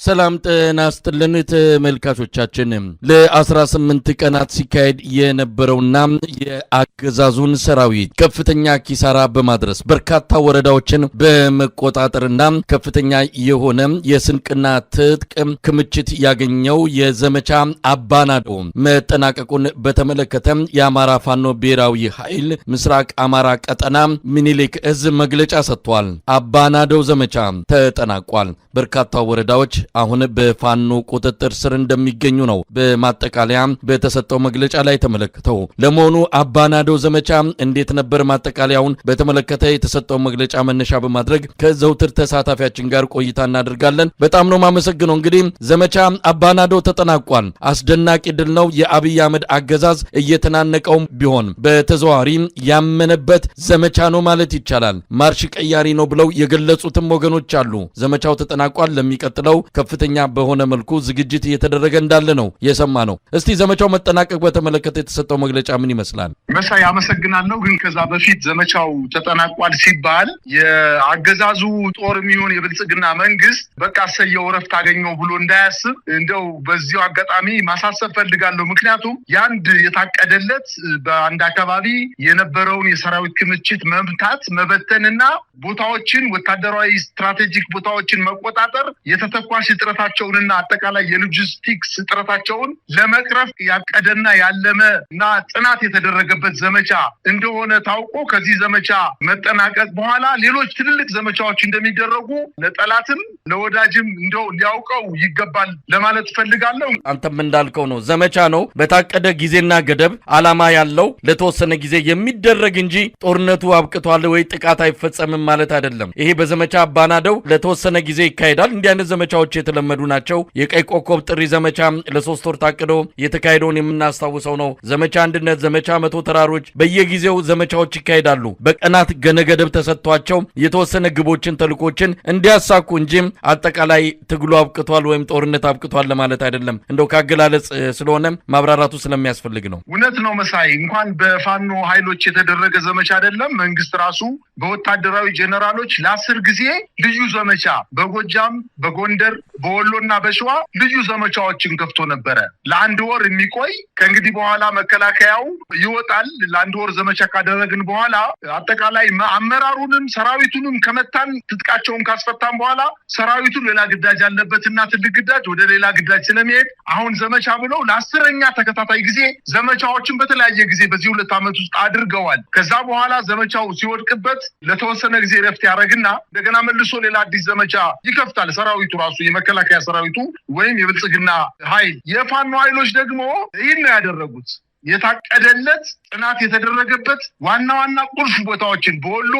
ሰላም ጤና ይስጥልን ተመልካቾቻችን ለ18 ቀናት ሲካሄድ የነበረውና የአገዛዙን ሰራዊት ከፍተኛ ኪሳራ በማድረስ በርካታ ወረዳዎችን በመቆጣጠርና ከፍተኛ የሆነ የስንቅና ትጥቅ ክምችት ያገኘው የዘመቻ አባናዶ መጠናቀቁን በተመለከተ የአማራ ፋኖ ብሔራዊ ኃይል ምስራቅ አማራ ቀጠና ሚኒሊክ እዝ መግለጫ ሰጥቷል። አባናዶ ዘመቻ ተጠናቋል። በርካታ ወረዳዎች አሁን በፋኖ ቁጥጥር ስር እንደሚገኙ ነው በማጠቃለያ በተሰጠው መግለጫ ላይ ተመለከተው። ለመሆኑ አባናዶ ዘመቻ እንዴት ነበር? ማጠቃለያውን በተመለከተ የተሰጠው መግለጫ መነሻ በማድረግ ከዘውትር ተሳታፊያችን ጋር ቆይታ እናደርጋለን። በጣም ነው ማመሰግነው። እንግዲህ ዘመቻ አባናዶ ተጠናቋል። አስደናቂ ድል ነው። የአብይ አህመድ አገዛዝ እየተናነቀው ቢሆን በተዘዋዋሪ ያመነበት ዘመቻ ነው ማለት ይቻላል። ማርሽ ቀያሪ ነው ብለው የገለጹትም ወገኖች አሉ። ዘመቻው ተጠናቋል። ለሚቀጥለው ከፍተኛ በሆነ መልኩ ዝግጅት እየተደረገ እንዳለ ነው የሰማነው። እስቲ ዘመቻው መጠናቀቅ በተመለከተ የተሰጠው መግለጫ ምን ይመስላል? መሳይ አመሰግናለሁ። ግን ከዛ በፊት ዘመቻው ተጠናቋል ሲባል የአገዛዙ ጦር የሚሆን የብልጽግና መንግስት በቃ ሰየው ረፍት አገኘው ብሎ እንዳያስብ እንደው በዚሁ አጋጣሚ ማሳሰብ ፈልጋለሁ። ምክንያቱም ያንድ የታቀደለት በአንድ አካባቢ የነበረውን የሰራዊት ክምችት መምታት፣ መበተንና ቦታዎችን ወታደራዊ ስትራቴጂክ ቦታዎችን መቆጣጠር የተተኳሽ እጥረታቸውንና አጠቃላይ የሎጂስቲክስ እጥረታቸውን ለመቅረፍ ያቀደና ያለመ እና ጥናት የተደረገበት ዘመቻ እንደሆነ ታውቆ ከዚህ ዘመቻ መጠናቀቅ በኋላ ሌሎች ትልልቅ ዘመቻዎች እንደሚደረጉ ለጠላትም ለወዳጅም እንደው ሊያውቀው ይገባል ለማለት ፈልጋለሁ። አንተም እንዳልከው ነው፣ ዘመቻ ነው። በታቀደ ጊዜና ገደብ ዓላማ ያለው ለተወሰነ ጊዜ የሚደረግ እንጂ ጦርነቱ አብቅቷል ወይ ጥቃት አይፈጸምም ማለት አይደለም። ይሄ በዘመቻ አባናደው ለተወሰነ ጊዜ ይካሄዳል። እንዲህ አይነት ዘመቻዎች የተለመዱ ናቸው። የቀይ ኮከብ ጥሪ ዘመቻ ለ3 ወር ታቅዶ የተካሄደውን የምናስታውሰው ነው። ዘመቻ አንድነት፣ ዘመቻ መቶ ተራሮች፣ በየጊዜው ዘመቻዎች ይካሄዳሉ። በቀናት ገነገደብ ተሰጥቷቸው የተወሰነ ግቦችን ተልኮችን እንዲያሳኩ እንጂ አጠቃላይ ትግሉ አብቅቷል ወይም ጦርነት አብቅቷል ለማለት አይደለም። እንደው ካገላለጽ ስለሆነ ማብራራቱ ስለሚያስፈልግ ነው። እውነት ነው መሳይ። እንኳን በፋኖ ኃይሎች የተደረገ ዘመቻ አይደለም፣ መንግስት ራሱ በወታደራዊ ጄኔራሎች ለ10 ጊዜ ልዩ ዘመቻ በጎጃም፣ በጎንደር፣ በወሎና በሸዋ ልዩ ዘመቻዎችን ከፍቶ ነበረ። ለአንድ ወር የሚቆይ ከእንግዲህ በኋላ መከላከያው ይወጣል። ለአንድ ወር ዘመቻ ካደረግን በኋላ አጠቃላይ አመራሩንም ሰራዊቱንም ከመታን ትጥቃቸውን ካስፈታን በኋላ ሰራዊቱን ሌላ ግዳጅ አለበትና ትልቅ ግዳጅ ወደ ሌላ ግዳጅ ስለሚሄድ አሁን ዘመቻ ብለው ለ10ኛ ተከታታይ ጊዜ ዘመቻዎችን በተለያየ ጊዜ በዚህ 2 ዓመት ውስጥ አድርገዋል። ከዛ በኋላ ዘመቻው ሲወድቅበት ለተወሰነ ጊዜ ረፍት ያደርግና እንደገና መልሶ ሌላ አዲስ ዘመቻ ይከፍታል። ሰራዊቱ ራሱ የመከላከያ ሰራዊቱ ወይም የብልጽግና ኃይል። የፋኖ ኃይሎች ደግሞ ይህን ነው ያደረጉት። የታቀደለት ጥናት የተደረገበት ዋና ዋና ቁልፍ ቦታዎችን በወሎ፣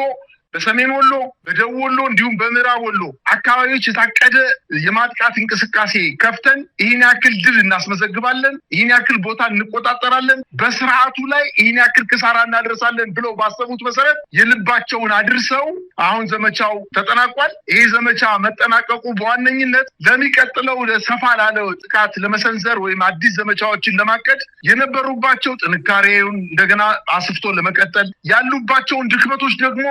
በሰሜን ወሎ፣ በደቡብ ወሎ እንዲሁም በምዕራብ ወሎ አካባቢዎች የታቀደ የማጥቃት እንቅስቃሴ ከፍተን ይህን ያክል ድል እናስመዘግባለን፣ ይህን ያክል ቦታ እንቆጣጠራለን፣ በስርዓቱ ላይ ይህን ያክል ክሳራ እናደርሳለን ብለው ባሰቡት መሰረት የልባቸውን አድርሰው አሁን ዘመቻው ተጠናቋል። ይህ ዘመቻ መጠናቀቁ በዋነኝነት ለሚቀጥለው ሰፋ ላለው ጥቃት ለመሰንዘር ወይም አዲስ ዘመቻዎችን ለማቀድ የነበሩባቸው ጥንካሬውን እንደገና አስፍቶ ለመቀጠል ያሉባቸውን ድክመቶች ደግሞ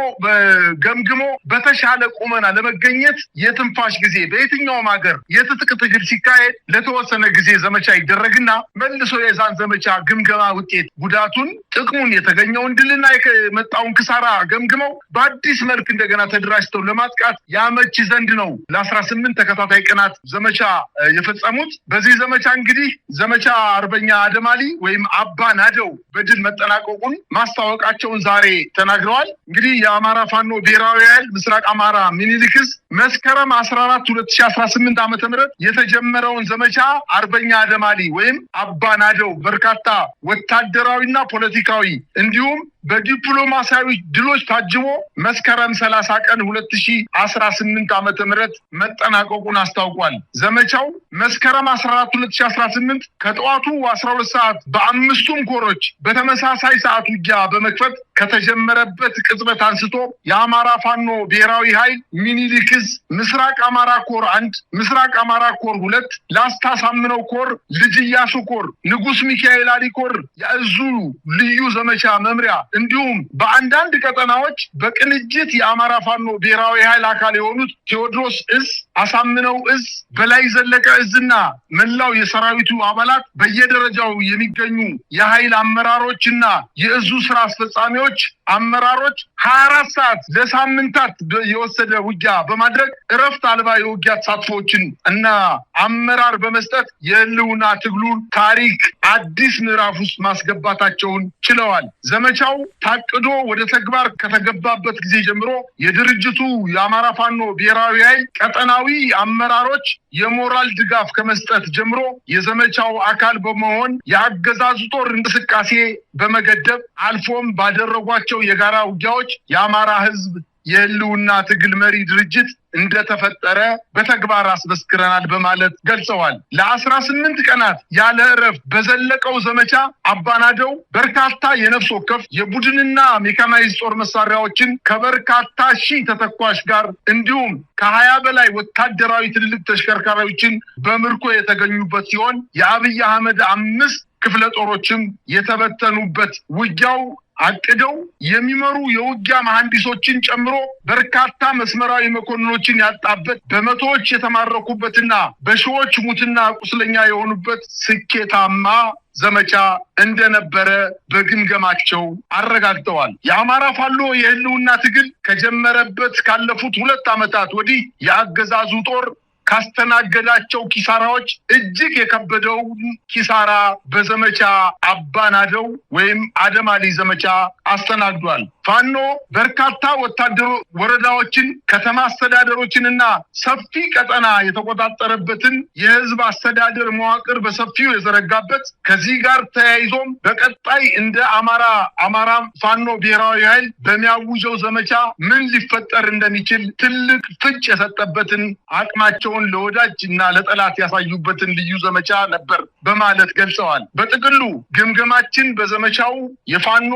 ገምግሞ በተሻለ ቁመና ለመገኘት የትንፋሽ ጊዜ በየትኛውም ሀገር የትጥቅ ትግል ሲካሄድ ለተወሰነ ጊዜ ዘመቻ ይደረግና መልሶ የዛን ዘመቻ ግምገማ ውጤት ጉዳቱን፣ ጥቅሙን፣ የተገኘውን ድልና የመጣውን ክሳራ ገምግመው በአዲስ መልክ እንደገና ተደራጅተው ለማጥቃት ያመች ዘንድ ነው ለ18 ተከታታይ ቀናት ዘመቻ የፈጸሙት። በዚህ ዘመቻ እንግዲህ ዘመቻ አርበኛ አደማሊ ወይም አባናደው በድል መጠናቀቁን ማስታወቃቸውን ዛሬ ተናግረዋል። እንግዲህ የአማራ ፋኖ ብሔራዊ ኃይል ምስራቅ አማራ ሚኒሊክ እዝ መስከረም 14 2018 ዓ.ም የተጀመረውን ዘመቻ አርበኛ አደማሊ ወይም አባናደው በርካታ ወታደራዊና ፖለቲካዊ እንዲሁም በዲፕሎማሲያዊ ድሎች ታጅቦ መስከረም 30 ቀን 2018 ዓ.ም መጠናቀቁን አስታውቋል። ዘመቻው መስከረም 14 2018 ከጠዋቱ 12 ሰዓት በአምስቱም ኮሮች በተመሳሳይ ሰዓት ውጊያ በመክፈት ከተጀመረበት ቅጽበት አንስቶ የአማራ ፋኖ ብሔራዊ ኃይል ሚኒሊክ እዝ ምስራቅ አማራ ኮር 1፣ ምስራቅ አማራ ኮር 2፣ ላስታ ሳምነው ኮር፣ ልጅ ኢያሱ ኮር፣ ንጉስ ሚካኤል አሊ ኮር የእዙ ልዩ ዘመቻ መምሪያ እንዲሁም በአንዳንድ ቀጠናዎች በቅንጅት የአማራ ፋኖ ብሔራዊ ኃይል አካል የሆኑት ቴዎድሮስ እዝ፣ አሳምነው እዝ፣ በላይ ዘለቀ እዝና መላው የሰራዊቱ አባላት በየደረጃው የሚገኙ የኃይል አመራሮችና የእዙ ስራ አስፈጻሚዎች አመራሮች 24 ሰዓት ለሳምንታት የወሰደ ውጊያ በማድረግ እረፍት አልባ የውጊያ ተሳትፎችን እና አመራር በመስጠት የህልውና ትግሉን ታሪክ አዲስ ምዕራፍ ውስጥ ማስገባታቸውን ችለዋል። ዘመቻው ታቅዶ ወደ ተግባር ከተገባበት ጊዜ ጀምሮ የድርጅቱ የአማራ ፋኖ ብሔራዊ ኃይል ቀጠናዊ አመራሮች የሞራል ድጋፍ ከመስጠት ጀምሮ የዘመቻው አካል በመሆን የአገዛዙ ጦር እንቅስቃሴ በመገደብ አልፎም ባደረጓቸው የጋራ ውጊያዎች የአማራ ህዝብ የህልውና ትግል መሪ ድርጅት እንደተፈጠረ በተግባር አስመስክረናል በማለት ገልጸዋል። ለ18 ቀናት ያለ እረፍት በዘለቀው ዘመቻ አባናደው በርካታ የነፍስ ወከፍ የቡድንና ሜካናይዝ ጦር መሳሪያዎችን ከበርካታ ሺህ ተተኳሽ ጋር እንዲሁም ከ20 በላይ ወታደራዊ ትልልቅ ተሽከርካሪዎችን በምርኮ የተገኙበት ሲሆን የአብይ አህመድ 5 ክፍለ ጦሮችም የተበተኑበት ውጊያው አቅደው የሚመሩ የውጊያ መሐንዲሶችን ጨምሮ በርካታ መስመራዊ መኮንኖችን ያጣበት በመቶዎች የተማረኩበትና በሺዎች ሙትና ቁስለኛ የሆኑበት ስኬታማ ዘመቻ እንደነበረ በግምገማቸው አረጋግጠዋል። የአማራ ፋኖ የህልውና ትግል ከጀመረበት ካለፉት 2 ዓመታት ወዲህ የአገዛዙ ጦር ካስተናገዳቸው ኪሳራዎች እጅግ የከበደው ኪሳራ በዘመቻ አባናደው ወይም አደማሊ ዘመቻ አስተናግዷል። ፋኖ በርካታ ወታደር ወረዳዎችን፣ ከተማ አስተዳደሮችንና ሰፊ ቀጠና የተቆጣጠረበትን የህዝብ አስተዳደር መዋቅር በሰፊው የዘረጋበት ከዚህ ጋር ተያይዞም በቀጣይ እንደ አማራ ፋኖ ብሔራዊ ኃይል በሚያውጀው ዘመቻ ምን ሊፈጠር እንደሚችል ትልቅ ፍንጭ የሰጠበትን አቅማቸውን ለወዳጅ እና ለጠላት ያሳዩበትን ልዩ ዘመቻ ነበር በማለት ገልጸዋል። በጥቅሉ ግምገማችን በዘመቻው የፋኖ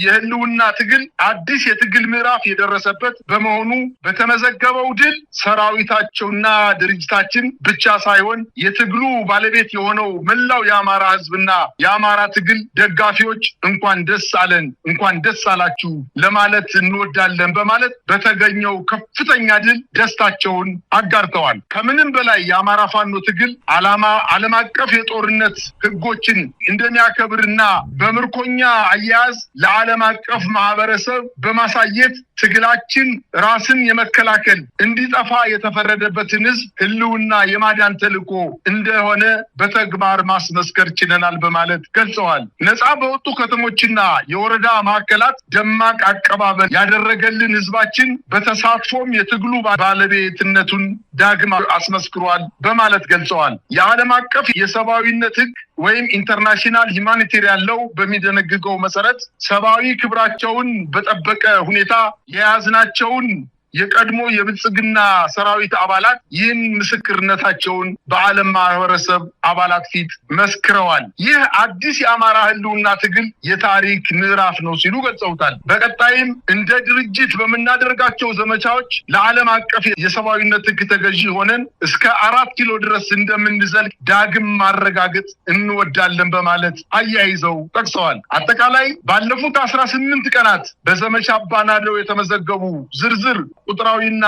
የህልውና ትግል አዲስ የትግል ምዕራፍ የደረሰበት በመሆኑ በተመዘገበው ድል ሰራዊታቸውና ድርጅታችን ብቻ ሳይሆን የትግሉ ባለቤት የሆነው መላው የአማራ ህዝብና የአማራ ትግል ደጋፊዎች እንኳን ደስ አለን፣ እንኳን ደስ አላችሁ ለማለት እንወዳለን በማለት በተገኘው ከፍተኛ ድል ደስታቸውን አጋርተዋል። ከምንም በላይ የአማራ ፋኖ ትግል ዓላማ ዓለም አቀፍ የጦርነት ህጎችን እንደሚያከብርና በምርኮኛ አያያዝ ለዓለም አቀፍ ማህበረሰብ በማሳየት ትግላችን ራስን የመከላከል እንዲጠፋ የተፈረደበትን ህዝብ ህልውና የማዳን ተልዕኮ እንደሆነ በተግባር ማስመስከር ችለናል በማለት ገልጸዋል። ነፃ በወጡ ከተሞችና የወረዳ ማዕከላት ደማቅ አቀባበል ያደረገልን ህዝባችን በተሳትፎም የትግሉ ባለቤትነቱን ዳግም አስመስክሯል በማለት ገልጸዋል። የዓለም አቀፍ የሰብአዊነት ህግ ወይም ኢንተርናሽናል ሂማኒቴሪያን ሎው በሚደነግገው መሰረት ሰብአዊ ክብራቸውን በጠበቀ ሁኔታ የያዝናቸውን የቀድሞ የብልጽግና ሰራዊት አባላት ይህን ምስክርነታቸውን በዓለም ማህበረሰብ አባላት ፊት መስክረዋል። ይህ አዲስ የአማራ ህልውና ትግል የታሪክ ምዕራፍ ነው ሲሉ ገልጸውታል። በቀጣይም እንደ ድርጅት በምናደርጋቸው ዘመቻዎች ለዓለም አቀፍ የሰብአዊነት ህግ ተገዢ ሆነን እስከ 4 ኪሎ ድረስ እንደምንዘልቅ ዳግም ማረጋገጥ እንወዳለን በማለት አያይዘው ጠቅሰዋል። አጠቃላይ ባለፉት 18 ቀናት በዘመቻ አባናደው የተመዘገቡ ዝርዝር ቁጥራዊና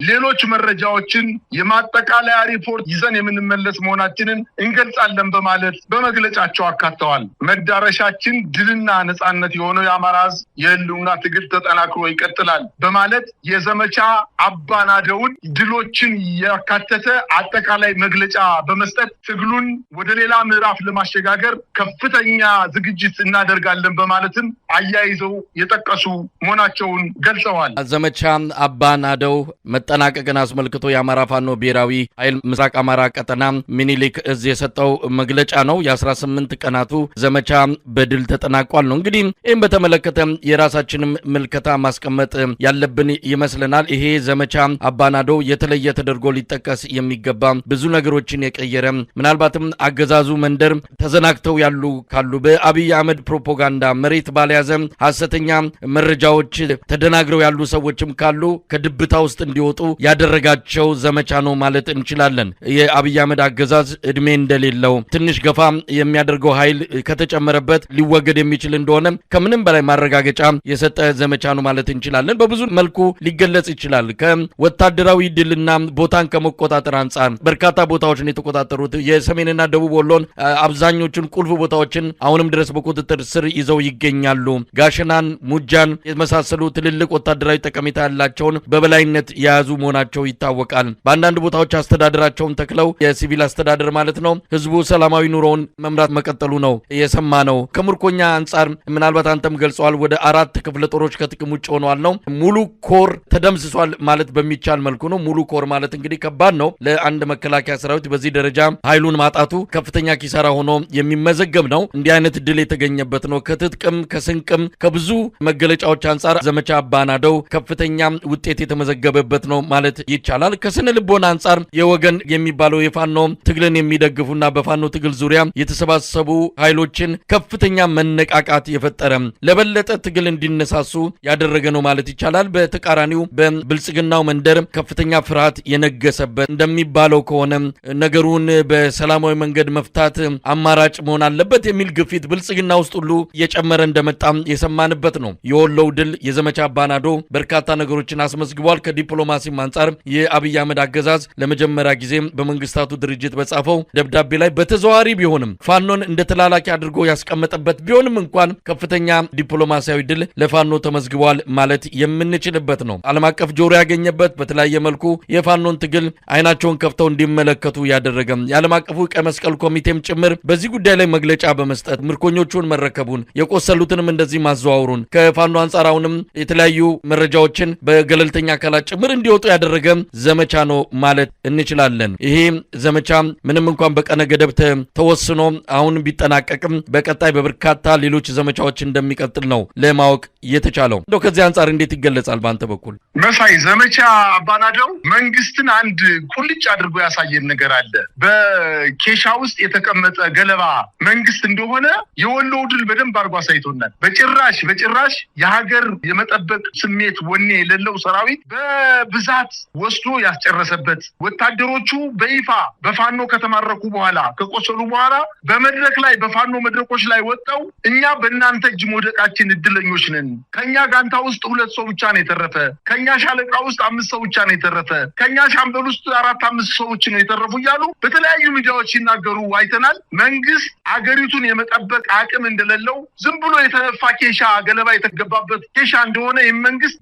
ሌሎች መረጃዎችን የማጠቃለያ ሪፖርት ይዘን የምንመለስ መሆናችንን እንገልጻለን በማለት በመግለጫቸው አካተዋል። መዳረሻችን ድልና ነጻነት የሆነው የአማራ ህዝብ የህልውና ትግል ተጠናክሮ ይቀጥላል በማለት የዘመቻ አባናደውን ድሎችን ያካተተ አጠቃላይ መግለጫ በመስጠት ትግሉን ወደ ሌላ ምዕራፍ ለማሸጋገር ከፍተኛ ዝግጅት እናደርጋለን በማለትም አያይዘው የጠቀሱ መሆናቸውን ገልጸዋል። ዘመቻ አባናደው መጠናቀቅን አስመልክቶ የአማራ ፋኖ ብሔራዊ ኃይል ምስራቅ አማራ ቀጠና ሚኒሊክ እዝ የሰጠው መግለጫ ነው። የ18 ቀናቱ ዘመቻ በድል ተጠናቋል ነው። እንግዲህ ይህም በተመለከተ የራሳችንም ምልከታ ማስቀመጥ ያለብን ይመስለናል። ይሄ ዘመቻ አባናደው የተለየ ተደርጎ ሊጠቀስ የሚገባ ብዙ ነገሮችን የቀየረ ምናልባትም አገዛዙ መንደር ተዘናግተው ያሉ ካሉ በአብይ አህመድ ፕሮፓጋንዳ መሬት ባልያዘ ሐሰተኛ መረጃዎች ተደናግረው ያሉ ሰዎችም ካሉ ከድብታ ውስጥ እንዲወጡ ያደረጋቸው ዘመቻ ነው ማለት እንችላለን። የአብይ አህመድ አገዛዝ እድሜ እንደሌለው ትንሽ ገፋ የሚያደርገው ኃይል ከተጨመረበት ሊወገድ የሚችል እንደሆነ ከምንም በላይ ማረጋገጫ የሰጠ ዘመቻ ነው ማለት እንችላለን። በብዙ መልኩ ሊገለጽ ይችላል። ከወታደራዊ ድልና ቦታን ከመቆጣጠር አንጻር በርካታ ቦታዎችን የተቆጣጠሩት የሰሜንና ደቡብ ወሎን አብዛኞቹን ቁልፍ ቦታዎችን አሁንም ድረስ በቁጥጥር ስር ይዘው ይገኛሉ። ጋሸናን፣ ሙጃን የመሳሰሉ ትልልቅ ወታደራዊ ጠቀሜታ ያላቸውን በበላይነት የያዙ መሆናቸው ይታወቃል። በአንዳንድ ቦታዎች አስተዳደራቸውን ተክለው የሲቪል አስተዳደር ማለት ነው ህዝቡ ሰላማዊ ኑሮውን መምራት መቀጠሉ ነው የሰማነው። ከምርኮኛ አንጻር ምናልባት አንተም ገልጸዋል ወደ 4 ክፍለ ጦሮች ከጥቅም ውጭ ሆነዋል ነው። ሙሉ ኮር ተደምስሷል ማለት በሚቻል መልኩ ነው። ሙሉ ኮር ማለት እንግዲህ ከባድ ነው ለአንድ መከላከያ ሰራዊት በዚህ ደረጃ ኃይሉን ማጣቱ ከፍተኛ ኪሳራ ሆኖ የሚመዘገብ ነው። እንዲህ አይነት ድል የተገኘበት ነው። ከትጥቅም ከስንቅም ከብዙ መገለጫዎች አንጻር ዘመቻ አባናደው ከፍተኛ ውጤት የተመዘገበበት ነው ማለት ይቻላል። ከስነ ልቦና አንጻር የወገን የሚባለው የፋኖ ትግልን የሚደግፉና በፋኖ ትግል ዙሪያ የተሰባሰቡ ኃይሎችን ከፍተኛ መነቃቃት የፈጠረ ለበለጠ ትግል እንዲነሳሱ ያደረገ ነው ማለት ይቻላል። በተቃራኒው በብልጽግናው መንደር ከፍተኛ ፍርሃት የነገሰበት እንደሚባለው ከሆነ ነገሩን በሰላማዊ መንገድ መፍታት አማራጭ መሆን አለበት የሚል ግፊት ብልጽግና ውስጥ ሁሉ እየጨመረ እንደመጣ የሰማንበት ነው። የወሎው ድል የዘመቻ አባናዶ በርካታ ነገሮችን አስመዝግቧል። ከዲፕሎማሲም አንጻር የአብይ አህመድ አገዛዝ ለመጀመሪያ ጊዜ በመንግስታቱ ድርጅት በጻፈው ደብዳቤ ላይ በተዘዋዋሪ ቢሆንም ፋኖን እንደ ተላላኪ አድርጎ ያስቀመጠበት ቢሆንም እንኳን ከፍተኛ ዲፕሎማሲያዊ ድል ለፋኖ ተመዝግቧል ማለት የምንችልበት ነው። ዓለም አቀፍ ጆሮ ያገኘበት በተለያየ መልኩ የፋኖን ትግል አይናቸውን ከፍተው እንዲመለከቱ ያደረገ የዓለም አቀፉ ቀይ መስቀል ኮሚቴም ጭምር በዚህ ጉዳይ ላይ መግለጫ በመስጠት ምርኮኞቹን መረከቡን የቆሰሉትንም እንደዚህ ማዘዋወሩን ከፋኖ አንጻር አሁንም የተለያዩ መረጃዎችን በገለልተኛ አካላት ጭምር እንዲወጡ ያደረገ ዘመቻ ነው ማለት እንችላለን። ይሄ ዘመቻ ምንም እንኳን በቀነ ገደብ ተወስኖ አሁን ቢጠናቀቅም በቀጣይ በበርካታ ሌሎች ዘመቻዎች እንደሚቀጥል ነው ለማወቅ የተቻለው። እንደው ከዚህ አንጻር እንዴት ይገለጻል በአንተ በኩል? መሳይ ዘመቻ አባናደው መንግስትን አንድ ቁልጭ አድርጎ ያሳየን ነገር አለ። በኬሻ ውስጥ የተቀመጠ ገለባ መንግስት እንደሆነ የወሎው ድል በደንብ አድርጎ አሳይቶናል። በጭራሽ የሀገር የመጠበቅ ስሜት ወኔ የሌለው ሰራዊት በብዛት ወስዶ ያስጨረሰበት ወታደሮቹ በይፋ በፋኖ ከተማረኩ በኋላ ከቆሰሉ በኋላ በመድረክ ላይ በፋኖ መድረኮች ላይ ወጣው እኛ በእናንተ እጅ መውደቃችን እድለኞች ነን፣ ከኛ ጋንታ ውስጥ 2 ሰው ብቻ ነው የተረፈ፣ ከኛ ሻለቃ ውስጥ 5 ሰው ብቻ ነው የተረፈ፣ ከኛ ሻምበል ውስጥ 4-5 ሰዎች ነው የተረፉ እያሉ በተለያዩ ሚዲያዎች ሲናገሩ አይተናል። መንግስት አገሪቱን የመጠበቅ አቅም እንደሌለው ዝም ብሎ የተነፋ ኬሻ ገለባ የተገባበት ኬሻ እንደሆነ መንግስት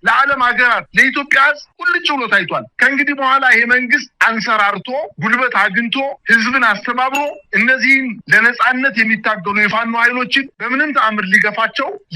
ለዓለም ሀገራት ለኢትዮጵያ ሕዝብ ቁልጭ ብሎ ታይቷል። ከእንግዲህ በኋላ ይሄ መንግስት አንሰራርቶ ጉልበት አግኝቶ ህዝብን አስተባብሮ እነዚህን ለነጻነት የሚታገሉ የፋኖ ኃይሎችን በምንም ተአምር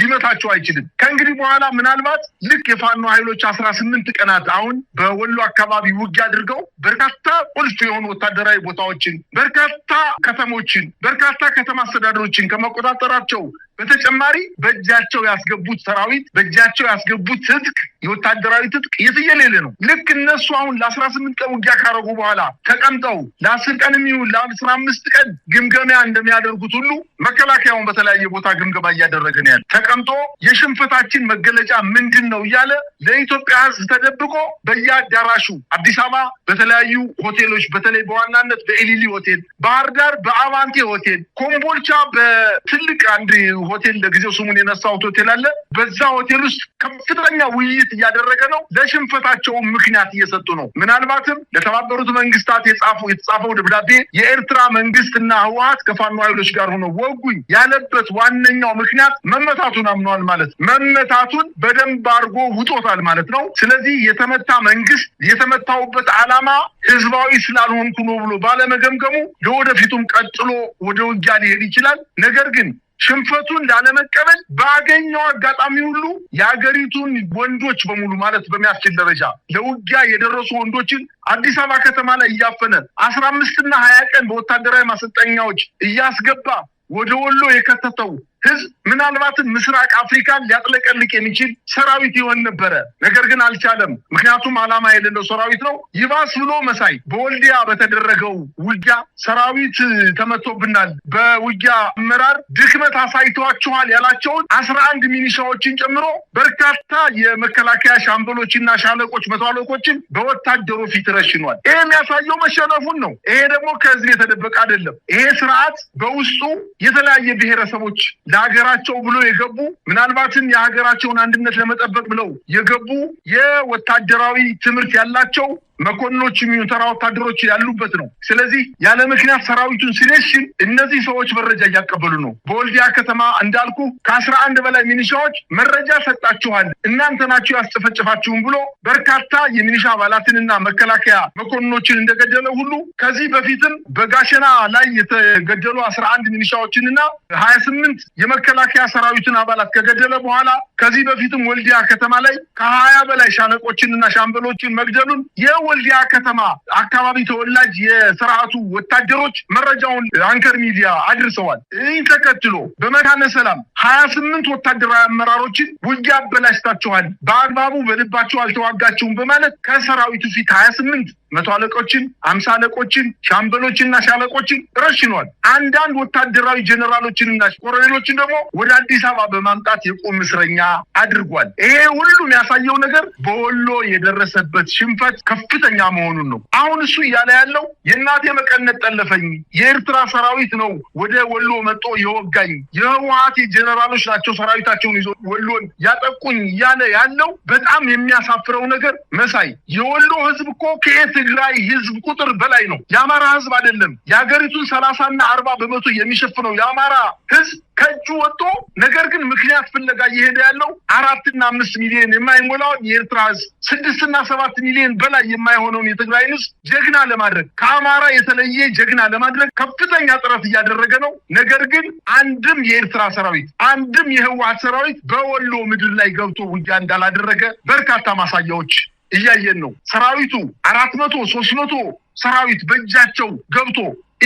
ሊመታቸው አይችልም። ከእንግዲህ በኋላ ምናልባት ልክ የፋኖ ኃይሎች 18 ቀናት አሁን በወሎ አካባቢ ውጊያ አድርገው በርካታ ቁልፍ የሆኑ ወታደራዊ ቦታዎችን፣ በርካታ ከተሞችን፣ በርካታ ከተማ አስተዳደሮችን ከመቆጣጠራቸው በተጨማሪ በእጃቸው ያስገቡት ሰራዊት በእጃቸው ያስገቡት ትጥቅ የወታደራዊ ትጥቅ የትየሌለ ነው። ልክ እነሱ አሁን ለ18 ቀን ውጊያ ካረጉ በኋላ ተቀምጠው ለ10 ቀን የሚሆን ለ15 ቀን ግምገማ እንደሚያደርጉት ሁሉ መከላከያውን በተለያየ ቦታ ግምገማ እያደረገ ነው ያለ። ተቀምጦ የሽንፈታችን መገለጫ ምንድን ነው እያለ ለኢትዮጵያ ሕዝብ ተደብቆ በየአዳራሹ አዲስ አበባ በተለያዩ ሆቴሎች በተለይ በዋናነት በኤሊሊ ሆቴል፣ ባህር ዳር በአቫንቴ ሆቴል፣ ኮምቦልቻ በትልቅ አንድ ሆቴል ለጊዜው ስሙን የነሳሁት ሆቴል አለ። በዛ ሆቴል ውስጥ ከፍተኛ ውይይት እያደረገ ነው። ለሽንፈታቸው ምክንያት እየሰጡ ነው። ምናልባትም ለተባበሩት መንግስታት የተጻፈው ደብዳቤ የኤርትራ መንግስትና ህወሓት ከፋኖ ኃይሎች ጋር ሆነው ወጉኝ ያለበት ዋነኛው ምክንያት መመታቱን አምኗል ማለት ነው። መመታቱን በደንብ አድርጎ ውጦታል ማለት ነው። ስለዚህ የተመታ መንግስት የተመታውበት ዓላማ ህዝባዊ ስላልሆንኩ ነው ብሎ ባለመገምገሙ ለወደፊቱም ቀጥሎ ወደ ውጊያ ሊሄድ ይችላል። ነገር ግን ሽንፈቱን ላለመቀበል ባገኘው አጋጣሚ ሁሉ የሀገሪቱን ወንዶች በሙሉ ማለት በሚያስችል ደረጃ ለውጊያ የደረሱ ወንዶችን አዲስ አበባ ከተማ ላይ እያፈነ 15 እና 20 ቀን በወታደራዊ ማሰልጠኛዎች እያስገባ ወደ ወሎ የከተተው ህዝብ ምናልባትም ምስራቅ አፍሪካን ሊያጥለቀልቅ የሚችል ሰራዊት ይሆን ነበረ። ነገር ግን አልቻለም። ምክንያቱም ዓላማ የሌለው ሰራዊት ነው። ይባስ ብሎ መሳይ በወልዲያ በተደረገው ውጊያ ሰራዊት ተመቶብናል፣ በውጊያ አመራር ድክመት አሳይቷቸዋል ያላቸውን 11 ሚኒሻዎችን ጨምሮ በርካታ የመከላከያ ሻምበሎችና ሻለቆች መቶ አለቆችን በወታደሩ ፊት ረሽኗል። ይሄ የሚያሳየው መሸነፉን ነው። ይሄ ደግሞ ከህዝብ የተደበቀ አይደለም። ይሄ ስርዓት በውስጡ የተለያየ ብሔረሰቦች ለሀገራቸው ብሎ የገቡ ምናልባትም የሀገራቸውን አንድነት ለመጠበቅ ብለው የገቡ የወታደራዊ ትምህርት ያላቸው መኮንኖች የሚተራ ወታደሮች ያሉበት ነው። ስለዚህ ያለ ምክንያት ሰራዊቱን ሲሌሽን እነዚህ ሰዎች መረጃ እያቀበሉ ነው። በወልዲያ ከተማ እንዳልኩ ከ11 በላይ ሚኒሻዎች መረጃ ሰጣችኋል፣ እናንተ ናችሁ ያስጨፈጨፋችሁም ብሎ በርካታ የሚኒሻ አባላትንና መከላከያ መኮንኖችን እንደገደለ ሁሉ ከዚህ በፊትም በጋሸና ላይ የተገደሉ 11 ሚኒሻዎችንና 28 የመከላከያ ሰራዊትን አባላት ከገደለ በኋላ ከዚህ በፊትም ወልዲያ ከተማ ላይ ከ20 በላይ ሻለቆችንና ሻምበሎችን መግደሉን ወልዲያ ከተማ አካባቢ ተወላጅ የስርዓቱ ወታደሮች መረጃውን አንከር ሚዲያ አድርሰዋል። ይህን ተከትሎ በመካነ ሰላም 28 ወታደራዊ አመራሮችን ውጊያ አበላሽታችኋል፣ በአግባቡ በልባቸው አልተዋጋቸውም በማለት ከሰራዊቱ ፊት 28 መቶ አለቆችን 50 አለቆችን ሻምበሎችንና ሻለቆችን ረሽኗል። አንዳንድ ወታደራዊ ጀነራሎችንና ኮሎኔሎችን ደግሞ ወደ አዲስ አበባ በማምጣት የቁም እስረኛ አድርጓል። ይሄ ሁሉ የሚያሳየው ነገር በወሎ የደረሰበት ሽንፈት ከፍተኛ መሆኑን ነው። አሁን እሱ እያለ ያለው የእናቴ መቀነት ጠለፈኝ፣ የኤርትራ ሰራዊት ነው ወደ ወሎ መጥቶ የወጋኝ፣ የህወሓት ጀነራሎች ናቸው ሰራዊታቸውን ይዞ ወሎን ያጠቁኝ እያለ ያለው በጣም የሚያሳፍረው ነገር መሳይ የወሎ ህዝብ እኮ ከትግራይ ህዝብ ቁጥር በላይ ነው። የአማራ ህዝብ አይደለም። የሀገሪቱን 30 እና 40% የሚሸፍነው የአማራ ህዝብ ከእጁ ወጥቶ ነገር ግን ምክንያት ፍለጋ እየሄደ ያለው 4 እና 5 ሚሊዮን የማይሞላውን የኤርትራ ህዝብ 6 እና 7 ሚሊዮን በላይ የማይሆነውን የትግራይ ህዝብ ጀግና ለማድረግ ከአማራ የተለየ ጀግና ለማድረግ ከፍተኛ ጥረት እያደረገ ነው። ነገር ግን አንድም የኤርትራ ሰራዊት አንድም የህወሓት ሰራዊት በወሎ ምድር ላይ ገብቶ ውጊያ እንዳላደረገ በርካታ ማሳያዎች እያየን ነው። ሰራዊቱ 400 300 ሰራዊት በእጃቸው ገብቶ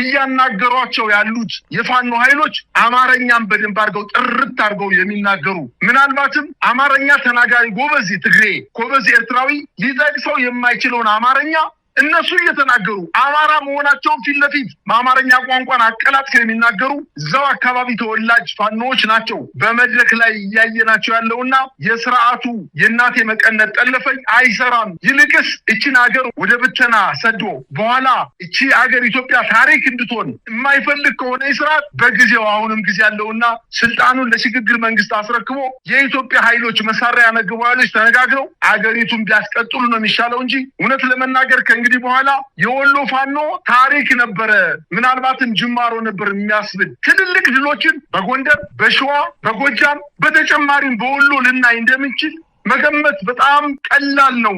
እያናገሯቸው ያሉት የፋኖ ኃይሎች አማርኛን በደንብ አድርገው ጥርት አድርገው የሚናገሩ ምናልባትም አማርኛ ተናጋሪ ጎበዝ ትግሬ ጎበዝ ኤርትራዊ ሊጠቅሰው የማይችለውን አማርኛ እነሱ እየተናገሩ አማራ መሆናቸውን ፊት ለፊት በአማርኛ ቋንቋን አቀላጥፈው የሚናገሩ እዛው አካባቢ ተወላጅ ፋኖዎች ናቸው በመድረክ ላይ እያየናቸው ያለውና የስርዓቱ የእናቴ መቀነት ጠለፈኝ አይሰራም። ይልቅስ እቺን ሀገር ወደ ብተና ሰዶ በኋላ እቺ ሀገር ኢትዮጵያ ታሪክ እንድትሆን የማይፈልግ ከሆነ ስርዓት በጊዜው አሁንም ጊዜ ያለውና ስልጣኑን ለሽግግር መንግስት አስረክቦ የኢትዮጵያ ኃይሎች መሳሪያ ያነገቡ ኃይሎች ተነጋግረው ሀገሪቱን ቢያስቀጥሉ ነው የሚሻለው እንጂ እውነት ለመናገር እንግዲህ በኋላ የወሎ ፋኖ ታሪክ ነበረ፣ ምናልባትም ጅማሮ ነበር የሚያስብል ትልልቅ ድሎችን በጎንደር በሸዋ በጎጃም በተጨማሪም በወሎ ልናይ እንደምንችል መገመት በጣም ቀላል ነው።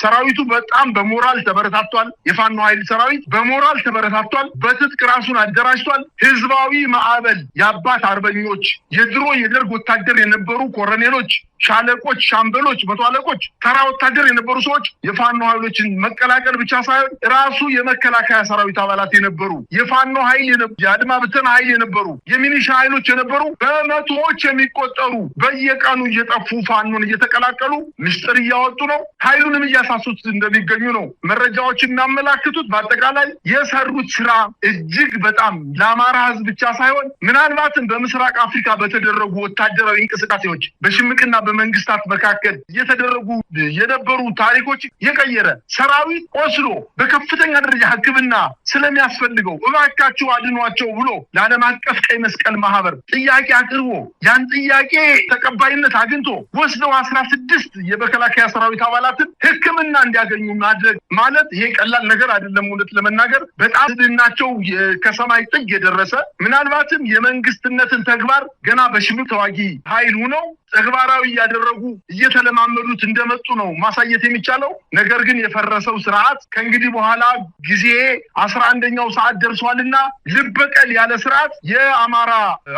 ሰራዊቱ በጣም በሞራል ተበረታቷል። የፋኖ ኃይል ሰራዊት በሞራል ተበረታቷል። በትጥቅ ራሱን አደራጅቷል። ህዝባዊ ማዕበል የአባት አርበኞች የድሮ የደርግ ወታደር የነበሩ ኮሎኔሎች፣ ሻለቆች፣ ሻምበሎች፣ መቶ አለቆች፣ ተራ ወታደር የነበሩ ሰዎች የፋኖ ኃይሎችን መቀላቀል ብቻ ሳይሆን ራሱ የመከላከያ ሰራዊት አባላት የነበሩ የፋኖ ኃይል የአድማ ብተና ኃይል የነበሩ የሚኒሻ ኃይሎች የነበሩ በመቶዎች የሚቆጠሩ በየቀኑ እየጠፉ ፋኖን እየተቀላቀሉ ምስጢር እያወጡ ነው። ኃይሉንም እያሳሱት እንደሚገኙ ነው መረጃዎች የሚያመላክቱት። በአጠቃላይ የሰሩት ስራ እጅግ በጣም ለአማራ ህዝብ ብቻ ሳይሆን ምናልባትም በምስራቅ አፍሪካ በተደረጉ ወታደራዊ እንቅስቃሴዎች በሽምቅና በመንግስታት መካከል እየተደረጉ የነበሩ ታሪኮች የቀየረ ሰራዊት ቆስሎ በከፍተኛ ደረጃ ሕክምና ስለሚያስፈልገው እባካችሁ አድኗቸው ብሎ ለዓለም አቀፍ ቀይ መስቀል ማህበር ጥያቄ አቅርቦ ያን ጥያቄ ተቀባይነት አግኝቶ ወስደው 16 የመከላከያ ሰራዊት አባላትን ሕክምና እንዲያገኙ ማድረግ ማለት ይሄ ቀላል ነገር አይደለም። እውነት ለመናገር በጣም ድናቸው ከሰማይ ጥግ የደረሰ ምናልባትም የመንግስትነትን ተግባር ገና በሽምቅ ተዋጊ ኃይል ሆነው ተግባራዊ ያደረጉ እየተለማመዱት እንደመጡ ነው ማሳየት የሚቻለው። ነገር ግን የፈረሰው ስርዓት ከእንግዲህ በኋላ ጊዜ 11ኛው ሰዓት ደርሷልና ልበቀል ያለ ስርዓት የአማራ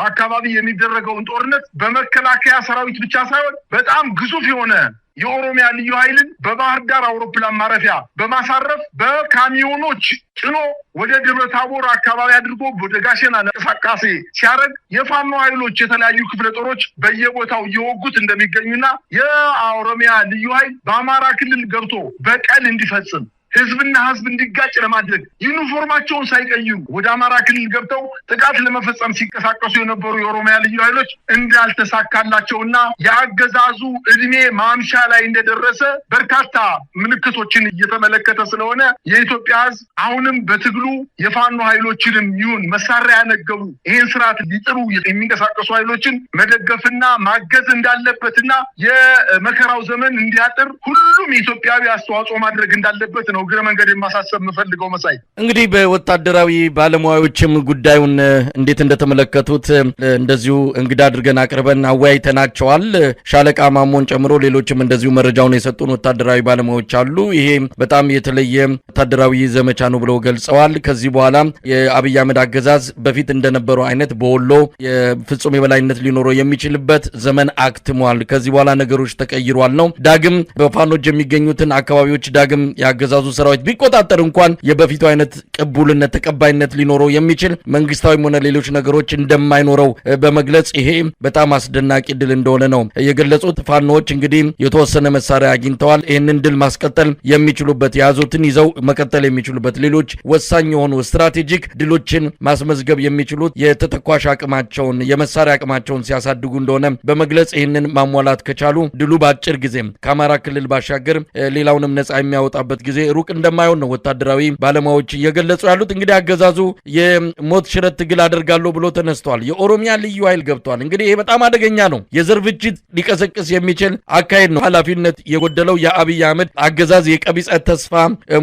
አካባቢ የሚደረገውን ጦርነት በመከላከያ ሰራዊት ብቻ ሳይሆን በጣም ግዙፍ የሆነ የኦሮሚያ ልዩ ኃይልን በባህር ዳር አውሮፕላን ማረፊያ በማሳረፍ በካሚዮኖች ጭኖ ወደ ደብረ ታቦር አካባቢ አድርጎ ወደ ጋሸና እንቅስቃሴ ሲያደርግ የፋኖ ኃይሎች የተለያዩ ክፍለ ጦሮች በየቦታው እየወጉት እንደሚገኙና የኦሮሚያ ልዩ ኃይል በአማራ ክልል ገብቶ በቀል እንዲፈጽም ህዝብና ህዝብ እንዲጋጭ ለማድረግ ዩኒፎርማቸውን ሳይቀይሩ ወደ አማራ ክልል ገብተው ጥቃት ለመፈጸም ሲንቀሳቀሱ የነበሩ የኦሮሚያ ልዩ ኃይሎች እንዳልተሳካላቸውና የአገዛዙ እድሜ ማምሻ ላይ እንደደረሰ በርካታ ምልክቶችን እየተመለከተ ስለሆነ የኢትዮጵያ ህዝብ አሁንም በትግሉ የፋኖ ኃይሎችንም ይሁን መሳሪያ ያነገቡ ይህን ስርዓት ሊጥሩ የሚንቀሳቀሱ ኃይሎችን መደገፍና ማገዝ እንዳለበትና የመከራው ዘመን እንዲያጥር ሁሉም የኢትዮጵያዊ አስተዋጽኦ ማድረግ እንዳለበት ነው ግረ መንገድ የማሳሰብ የምፈልገው። መሳይ እንግዲህ በወታደራዊ ባለሙያዎችም ጉዳዩን እንዴት እንደተመለከቱት እንደዚሁ እንግዳ አድርገን አቅርበን አወያይተናቸዋል። ሻለቃ ማሞን ጨምሮ ሌሎችም እንደዚሁ መረጃውን የሰጡን ወታደራዊ ባለሙያዎች አሉ። ይሄ በጣም የተለየ ወታደራዊ ዘመቻ ነው ብለው ገልጸዋል። ከዚህ በኋላ የአብይ አህመድ አገዛዝ በፊት እንደነበረው አይነት በወሎ የፍጹም የበላይነት ሊኖረው የሚችልበት ዘመን አክትሟል። ከዚህ በኋላ ነገሮች ተቀይሯል ነው። ዳግም በፋኖች የሚገኙትን አካባቢዎች ዳግም ያገዛዙ ሰራዊት ቢቆጣጠር እንኳን የበፊቱ አይነት ቅቡልነት ተቀባይነት ሊኖረው የሚችል መንግስታዊም ሆነ ሌሎች ነገሮች እንደማይኖረው በመግለጽ ይሄ በጣም አስደናቂ ድል እንደሆነ ነው የገለጹት። ፋኖዎች እንግዲህ የተወሰነ መሳሪያ አግኝተዋል። ይህንን ድል ማስቀጠል የሚችሉበት የያዙትን ይዘው መቀጠል የሚችሉበት ሌሎች ወሳኝ የሆኑ ስትራቴጂክ ድሎችን ማስመዝገብ የሚችሉት የተተኳሽ አቅማቸውን የመሳሪያ አቅማቸውን ሲያሳድጉ እንደሆነ በመግለጽ ይህንን ማሟላት ከቻሉ ድሉ በአጭር ጊዜ ከአማራ ክልል ባሻገር ሌላውንም ነጻ የሚያወጣበት ጊዜ ሩቅ እንደማይሆን ነው ወታደራዊ ባለሙያዎች እየገለጹ ያሉት። እንግዲህ አገዛዙ የሞት ሽረት ትግል አደርጋለሁ ብሎ ተነስቷል። የኦሮሚያ ልዩ ኃይል ገብቷል። እንግዲህ ይሄ በጣም አደገኛ ነው። የዘር ፍጅት ሊቀሰቅስ የሚችል አካሄድ ነው። ኃላፊነት የጎደለው የአብይ አህመድ አገዛዝ የቀቢጸ ተስፋ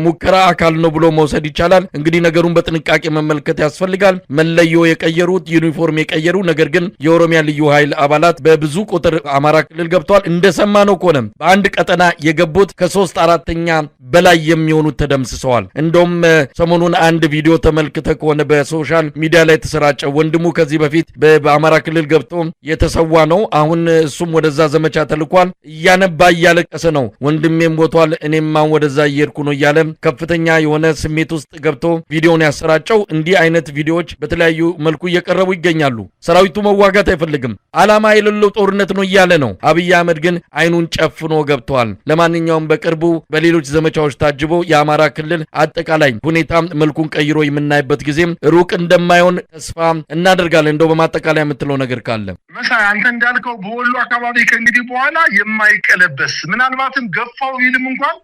ሙከራ አካል ነው ብሎ መውሰድ ይቻላል። እንግዲህ ነገሩን በጥንቃቄ መመልከት ያስፈልጋል። መለዮ የቀየሩት ዩኒፎርም የቀየሩ ነገር ግን የኦሮሚያ ልዩ ኃይል አባላት በብዙ ቁጥር አማራ ክልል ገብተዋል። እንደሰማነው ከሆነ በአንድ ቀጠና የገቡት ከ3/4 በላይ የሚሆኑት ተደምስሰዋል። እንደውም ሰሞኑን አንድ ቪዲዮ ተመልክተ ከሆነ በሶሻል ሚዲያ ላይ ተሰራጨ። ወንድሙ ከዚህ በፊት በአማራ ክልል ገብቶ የተሰዋ ነው። አሁን እሱም ወደዛ ዘመቻ ተልኳል። እያነባ እያለቀሰ ነው። ወንድሜም ሞቷል፣ እኔም ወደዛ እየሄድኩ ነው እያለ ከፍተኛ የሆነ ስሜት ውስጥ ገብቶ ቪዲዮን ያሰራጨው። እንዲህ አይነት ቪዲዮዎች በተለያዩ መልኩ እየቀረቡ ይገኛሉ። ሰራዊቱ መዋጋት አይፈልግም፣ ዓላማ የሌለው ጦርነት ነው እያለ ነው። አብይ አህመድ ግን አይኑን ጨፍኖ ገብቷል። ለማንኛውም በቅርቡ በሌሎች ዘመቻዎች ታጅቦ የአማራ ክልል አጠቃላይ ሁኔታ መልኩን ቀይሮ የምናይበት ጊዜም ሩቅ እንደማይሆን ተስፋ እናደርጋለን። እንደው በማጠቃላይ የምትለው ነገር ካለ መሳይ፣ አንተ እንዳልከው በወሎ አካባቢ ከእንግዲህ በኋላ የማይቀለበስ ምናልባትም ገፋው ይልም እንኳን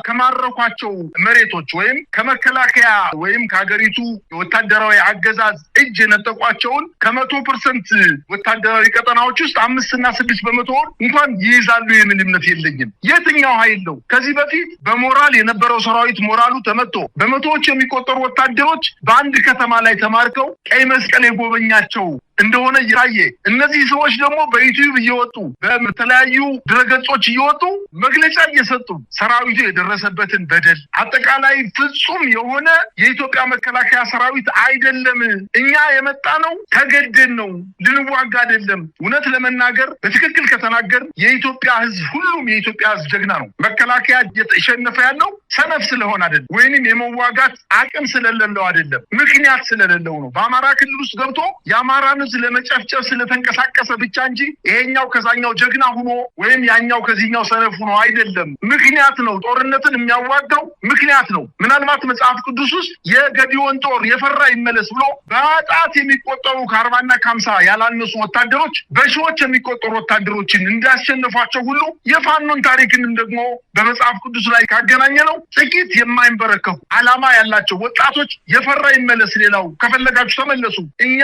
ከማረኳቸው መሬቶች ወይም ከመከላከያ ወይም ከሀገሪቱ ወታደራዊ አገዛዝ እጅ የነጠቋቸውን ከ100% ወታደራዊ ቀጠናዎች ውስጥ 5 እና 6% እንኳን ይይዛሉ የሚል እምነት የለኝም። የትኛው ኃይል ነው ከዚህ በፊት በሞራል የነበረው ሰራዊት ሞራሉ ተመቶ በመቶዎች የሚቆጠሩ ወታደሮች በአንድ ከተማ ላይ ተማርከው ቀይ መስቀል የጎበኛቸው እንደሆነ ይራየ እነዚህ ሰዎች ደግሞ በዩቲዩብ እየወጡ በተለያዩ ድረገጾች እየወጡ መግለጫ እየሰጡ ሰራዊቱ የደረሰበትን በደል አጠቃላይ ፍጹም የሆነ የኢትዮጵያ መከላከያ ሰራዊት አይደለም፣ እኛ የመጣ ነው ተገደን ነው ልንዋጋ አይደለም። እውነት ለመናገር በትክክል ከተናገር የኢትዮጵያ ሕዝብ ሁሉም የኢትዮጵያ ሕዝብ ጀግና ነው። መከላከያ እየተሸነፈ ያለው ሰነፍ ስለሆነ አይደለም፣ ወይንም የመዋጋት አቅም ስለሌለው አይደለም፣ ምክንያት ስለሌለው ነው። በአማራ ክልል ውስጥ ገብቶ የአማራን ለመጨፍጨፍ ስለተንቀሳቀሰ ብቻ እንጂ ይሄኛው ከዛኛው ጀግና ሆኖ ወይም ያኛው ከዚህኛው ሰነፍ ሆኖ አይደለም። ምክንያት ነው። ጦርነትን የሚያዋጋው ምክንያት ነው። ምናልባት መጽሐፍ ቅዱስ ውስጥ የገዲዮን ጦር የፈራ ይመለስ ብሎ በጣት የሚቆጠሩ ከ40 እና ከ50 ያላነሱ ወታደሮች በሺዎች የሚቆጠሩ ወታደሮችን እንዳሸነፏቸው ሁሉ የፋኖን ታሪክንም ደግሞ በመጽሐፍ ቅዱስ ላይ ካገናኘ ነው ጥቂት የማይንበረከኩ ዓላማ ያላቸው ወጣቶች የፈራ ይመለስ፣ ሌላው ከፈለጋችሁ ተመለሱ፣ እኛ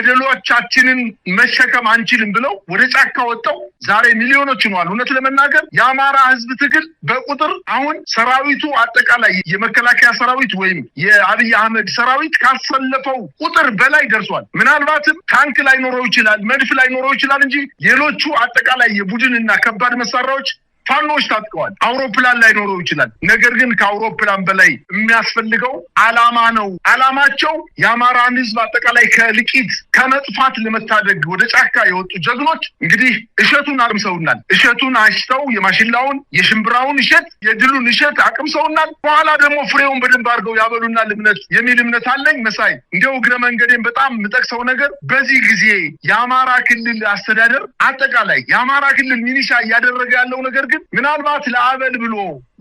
በደሎቻችንን መሸከም አንችልም ብለው ወደ ጫካ ወጣው ዛሬ ሚሊዮኖች ሆነዋል። እውነት ለመናገር የአማራ ህዝብ ትግል በቁጥር አሁን ሰራዊቱ አጠቃላይ የመከላከያ ሰራዊት ወይም የአብይ አህመድ ሰራዊት ካሰለፈው ቁጥር በላይ ደርሷል። ምናልባትም ታንክ ላይ ኖረው ይችላል፣ መድፍ ላይ ኖረው ይችላል እንጂ ሌሎቹ አጠቃላይ የቡድንና ከባድ መሳሪያዎች ፋኖች ታጥቀዋል። አውሮፕላን ላይ ኖረው ይችላል። ነገር ግን ከአውሮፕላን በላይ የሚያስፈልገው ዓላማ ነው። ዓላማቸው የአማራን ህዝብ አጠቃላይ ከልቂት ከመጥፋት ለመታደግ ወደ ጫካ የወጡ ጀግኖች እንግዲህ እሸቱን አቅምሰውናል። እሸቱን አሽተው የማሽላውን የሽምብራውን እሸት የድሉን እሸት አቅምሰውናል። በኋላ ደግሞ ፍሬውን በደንብ አድርገው ያበሉናል የሚል እምነት አለኝ። መሳይ እንደው እግረ መንገዴን በጣም የምጠቅሰው ነገር በዚህ ጊዜ የአማራ ክልል አስተዳደር አጠቃላይ የአማራ ክልል ሚኒሻ እያደረገ ያለው ነገር ግን ምናልባት ለአበል ብሎ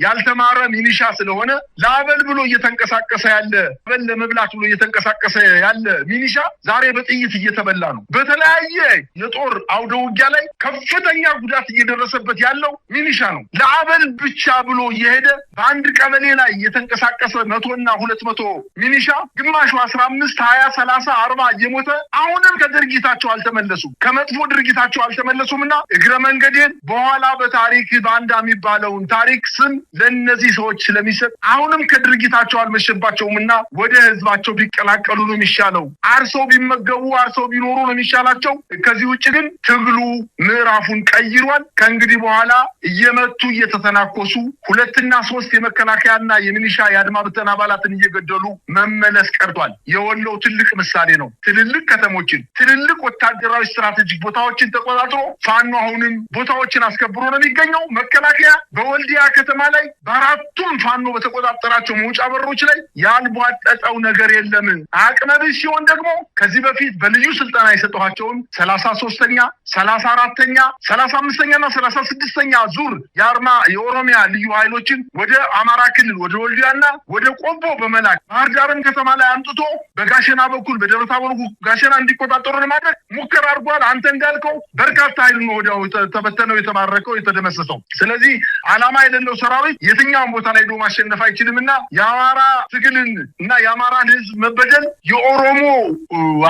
ያልተማረ ሚኒሻ ስለሆነ ለአበል ብሎ እየተንቀሳቀሰ ያለ አበል ለመብላት ብሎ እየተንቀሳቀሰ ያለ ሚኒሻ ዛሬ በጥይት እየተበላ ነው። በተለያየ የጦር አውደ ውጊያ ላይ ከፍተኛ ጉዳት እየደረሰበት ያለው ሚኒሻ ነው። ለአበል ብቻ ብሎ እየሄደ በአንድ ቀበሌ ላይ እየተንቀሳቀሰ 100 እና 200 ሚኒሻ ግማሹ 15 20 30 40 እየሞተ አሁንም ከድርጊታቸው አልተመለሱም። ከመጥፎ ድርጊታቸው አልተመለሱምና እግረ መንገዴን በኋላ በታሪክ ባንዳ የሚባለውን ታሪክ ስም ለነዚህ ሰዎች ስለሚሰጥ አሁንም ከድርጊታቸው አልመሸባቸውምና ወደ ህዝባቸው ቢቀላቀሉ ነው የሚሻለው። አርሰው ቢመገቡ አርሰው ቢኖሩ ነው የሚሻላቸው። ከዚህ ውጭ ግን ትግሉ ምዕራፉን ቀይሯል። ከእንግዲህ በኋላ እየመቱ እየተተናኮሱ 2 እና 3 የመከላከያና የሚሊሻ የአድማ ብተና አባላትን እየገደሉ መመለስ ቀርቷል። የወሎው ትልቅ ምሳሌ ነው። ትልልቅ ከተሞችን ትልልቅ ወታደራዊ ስትራቴጂክ ቦታዎችን ተቆጣጥሮ ፋኖ አሁንም ቦታዎችን አስከብሮ ነው የሚገኘው። መከላከያ በወልዲያ ከተማ ላይ በአራቱም ፋኖ በተቆጣጠራቸው መውጫ በሮች ላይ ያልቧጠጠው ነገር የለም። አቅመቢስ ሲሆን ደግሞ ከዚህ በፊት በልዩ ስልጠና የሰጠኋቸውን 33ኛ 34ኛ 35ኛ እና 36ኛ ዙር የኦሮሚያ ልዩ ኃይሎችን ወደ አማራ ክልል ወደ ወልዲያና ወደ ቆቦ በመላክ ባህር ዳርም ከተማ ላይ አምጥቶ በጋሸና በኩል በደብረታቦር ጋሸና እንዲቆጣጠሩ ለማድረግ ሙከራ አድርጓል። አንተ እንዳልከው በርካታ ኃይል ነው ወዲያው ተበተነው የተማረከው የተደመሰሰው። ስለዚህ ዓላማ የሌለው ሰራዊት የትኛውን ቦታ ላይ ሄዶ ማሸነፍ አይችልምና የአማራ ትግልን እና የአማራን ህዝብ መበደል የኦሮሞ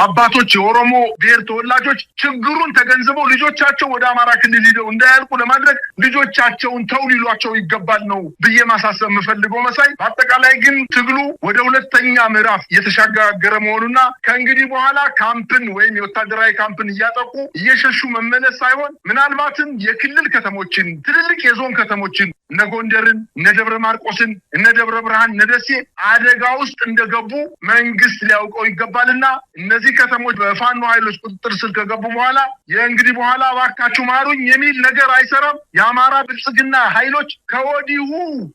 አባቶች የኦሮሞ ብሔር ተወላጆች ችግሩን ተገንዝበው ልጆቻቸው ወደ አማራ ክልል ሄደው እንዳያልቁ ለማድረግ ልጆቻቸውን ተው ሊሏቸው ይገባል ነው ብዬ ማሳሰብ የምፈልገው መሳይ። በአጠቃላይ ግን ትግሉ ወደ ሁለተኛ ምዕራፍ እየተሻገረ መሆኑና ከእንግዲህ በኋላ ካምፕን ወይም የወታደራዊ ካምፕን እያጠቁ እየሸሹ መመለስ ሳይሆን ምናልባትም የክልል ከተሞችን ትልልቅ የዞን ከተሞችን እነ ጎንደርን እነ ደብረ ማርቆስን እነ ደብረ ብርሃን እነ ደሴ አደጋ ውስጥ እንደገቡ መንግስት ሊያውቀው ይገባልና እነዚህ ከተሞች በፋኖ ኃይሎች ቁጥጥር ስር ከገቡ በኋላ የእንግዲህ በኋላ እባካችሁ ማሩኝ የሚል ነገር አይሰራም። የአማራ ብልጽግና ኃይሎች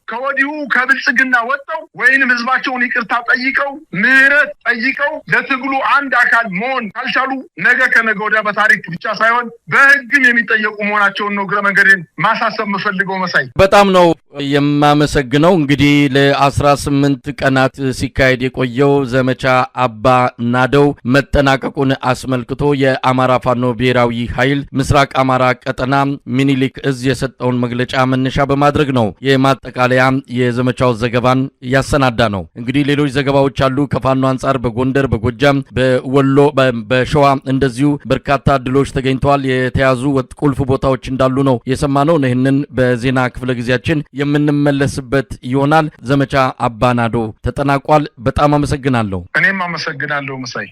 ከወዲሁ ከብልጽግና ወጥተው ወይንም ህዝባቸውን ይቅርታ ጠይቀው ምህረት ጠይቀው ለትግሉ አንድ አካል መሆን ካልቻሉ ነገ ከነገ ወዲያ በታሪክ ብቻ ሳይሆን በህግም የሚጠየቁ መሆናቸውን ነው እግረ መንገድን ማሳሰብ የምፈልገው መሳይ። በጣም ነው የማመሰግነው። እንግዲህ ለ18 ቀናት ሲካሄድ የቆየው ዘመቻ አባ ናደው መጠናቀቁን አስመልክቶ የአማራ ፋኖ ብሔራዊ ኃይል ምስራቅ አማራ ቀጠና ሚኒሊክ እዝ የሰጠውን መግለጫ መነሻ በማድረግ ነው የማጠቃለያ የዘመቻው ዘገባን ያሰናዳ ነው። እንግዲህ ሌሎች ዘገባዎች አሉ። ከፋኖ አንጻር በጎንደር፣ በጎጃም፣ በወሎ፣ በሸዋ እንደዚሁ በርካታ ድሎች ተገኝተዋል። የተያዙ ቁልፍ ቦታዎች እንዳሉ ነው የሰማነው። ይህንን በዜና ክፍለ ጊዜያችን የምንመለስበት ይሆናል። ዘመቻ አባናዶ ተጠናቋል። በጣም አመሰግናለሁ። እኔም አመሰግናለሁ መሳይ።